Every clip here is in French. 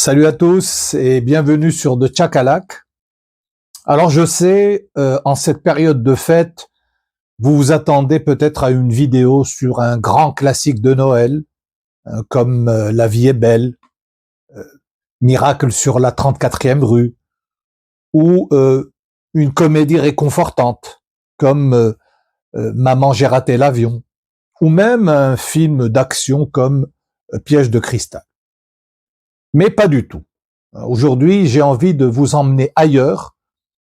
Salut à tous et bienvenue sur The Chakalak. Alors je sais, en cette période de fête, vous vous attendez peut-être à une vidéo sur un grand classique de Noël, comme La vie est belle, euh, Miracle sur la 34e rue, ou une comédie réconfortante, comme Maman j'ai raté l'avion, ou même un film d'action comme Piège de cristal. Mais pas du tout. Aujourd'hui, j'ai envie de vous emmener ailleurs,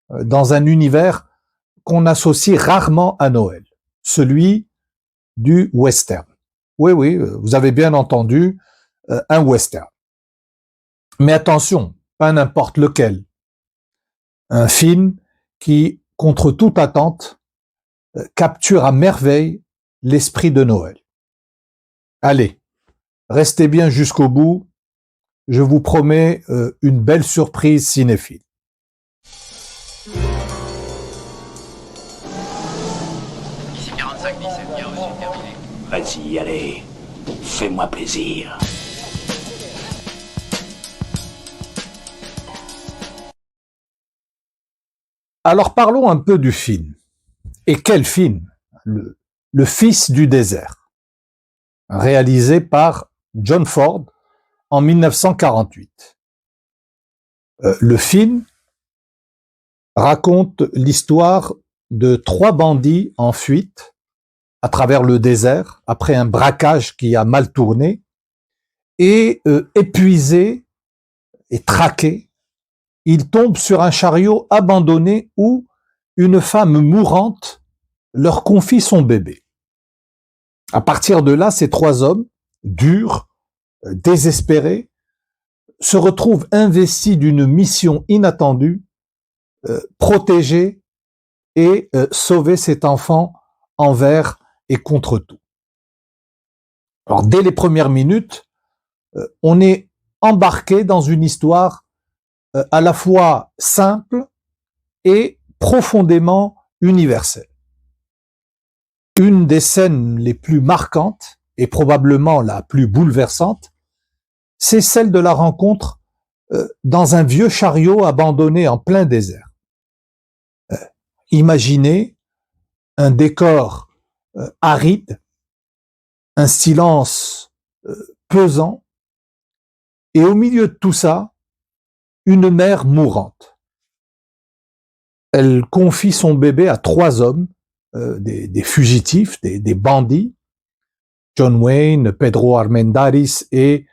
dans un univers qu'on associe rarement à Noël, celui du western. Oui, oui, vous avez bien entendu, un western. Mais attention, pas n'importe lequel. Un film qui, contre toute attente, capture à merveille l'esprit de Noël. Allez, restez bien jusqu'au bout, je vous promets une belle surprise cinéphile. Ici 45-17, bien reçu, terminé. Vas-y, allez, fais-moi plaisir. Alors parlons un peu du film. Et quel film? Le Fils du désert, réalisé par John Ford en 1948. Le film raconte l'histoire de 3 bandits en fuite à travers le désert après un braquage qui a mal tourné et épuisés et traqués, ils tombent sur un chariot abandonné où une femme mourante leur confie son bébé. À partir de là, ces 3 hommes, durs, désespérés, se retrouvent investis d'une mission inattendue, protéger et sauver cet enfant envers et contre tout. Alors dès les premières minutes, on est embarqué dans une histoire à la fois simple et profondément universelle. Une des scènes les plus marquantes et probablement la plus bouleversante, c'est celle de la rencontre dans un vieux chariot abandonné en plein désert. Imaginez un décor aride, un silence pesant, et au milieu de tout ça, une mère mourante. Elle confie son bébé à 3 hommes, des fugitifs, des bandits, John Wayne, Pedro Armendáriz et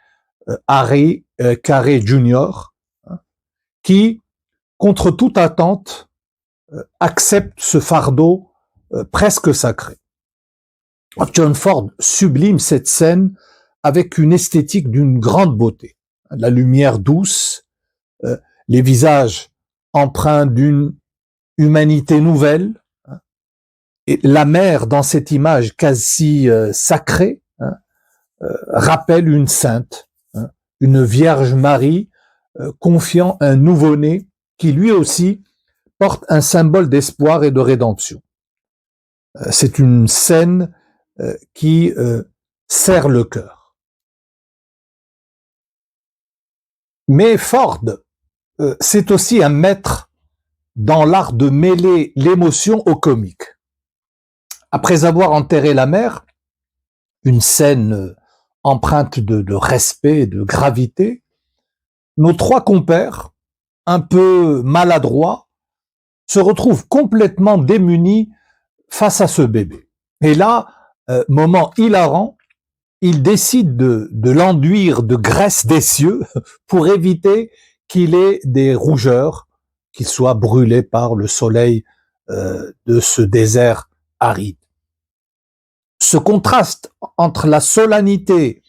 Harry Carey Jr., qui, contre toute attente, acceptent ce fardeau presque sacré. John Ford sublime cette scène avec une esthétique d'une grande beauté. La lumière douce, les visages empreints d'une humanité nouvelle, et la mère dans cette image quasi sacrée rappelle une sainte, une Vierge Marie confiant un nouveau-né qui lui aussi porte un symbole d'espoir et de rédemption. C'est une scène qui serre le cœur. Mais Ford, c'est aussi un maître dans l'art de mêler l'émotion au comique. Après avoir enterré la mère, une scène empreinte de respect et de gravité, nos 3 compères, un peu maladroits, se retrouvent complètement démunis face à ce bébé. Et là, moment hilarant, ils décident de l'enduire de graisse des cieux pour éviter qu'il ait des rougeurs, qu'il soit brûlé par le soleil de ce désert aride. Ce contraste entre la solennité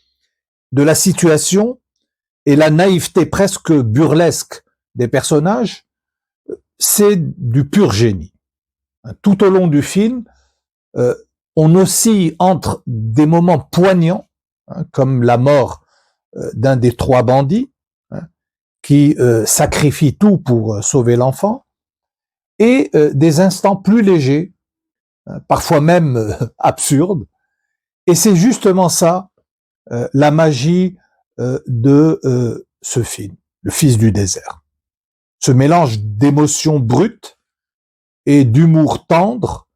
de la situation et la naïveté presque burlesque des personnages, c'est du pur génie. Tout au long du film, on oscille entre des moments poignants, comme la mort d'un des 3 bandits, qui sacrifie tout pour sauver l'enfant, et des instants plus légers, parfois même absurdes. Et c'est justement ça, la magie de ce film, Le Fils du désert. Ce mélange d'émotions brutes et d'humour tendre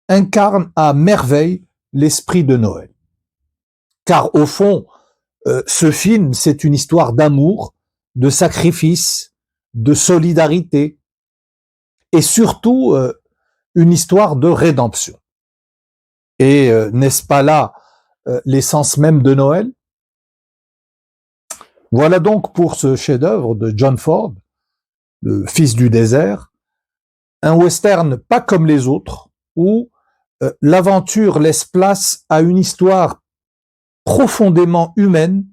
incarne à merveille l'esprit de Noël. Car au fond, ce film, c'est une histoire d'amour, de sacrifice, de solidarité et surtout une histoire de rédemption. Et n'est-ce pas là l'essence même de Noël? Voilà donc pour ce chef-d'œuvre de John Ford, Le Fils du désert, un western pas comme les autres, où l'aventure laisse place à une histoire profondément humaine,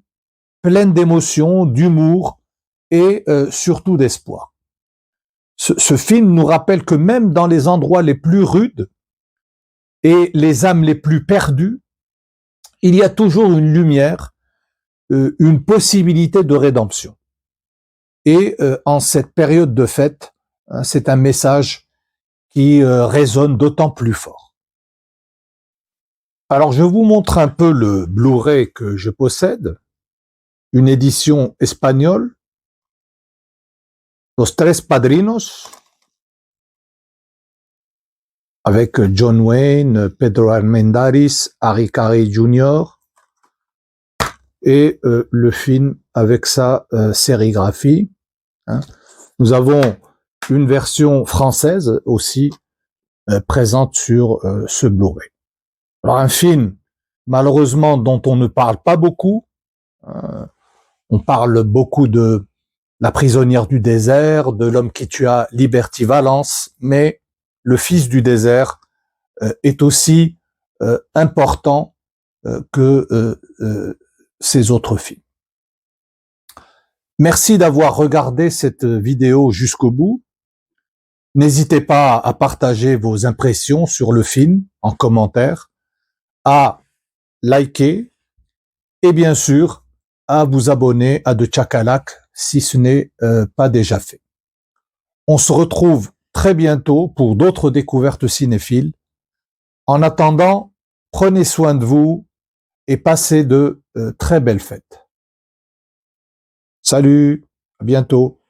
pleine d'émotions, d'humour et surtout d'espoir. Ce film nous rappelle que même dans les endroits les plus rudes et les âmes les plus perdues, il y a toujours une lumière, une possibilité de rédemption. Et en cette période de fête, c'est un message qui résonne d'autant plus fort. Alors je vous montre un peu le Blu-ray que je possède, une édition espagnole, Los Tres Padrinos, avec John Wayne, Pedro Armendáriz, Harry Carey Jr., et le film avec sa sérigraphie. Nous avons une version française aussi présente sur ce Blu-ray. Alors un film, malheureusement, dont on ne parle pas beaucoup. On parle beaucoup de La prisonnière du désert, de L'homme qui tua Liberty Valance, mais Le Fils du désert est aussi important que ces autres films. Merci d'avoir regardé cette vidéo jusqu'au bout. N'hésitez pas à partager vos impressions sur le film en commentaire, à liker et bien sûr à vous abonner à The Chakalak si ce n'est pas déjà fait. On se retrouve très bientôt pour d'autres découvertes cinéphiles. En attendant, prenez soin de vous et passez de très belles fêtes. Salut, à bientôt.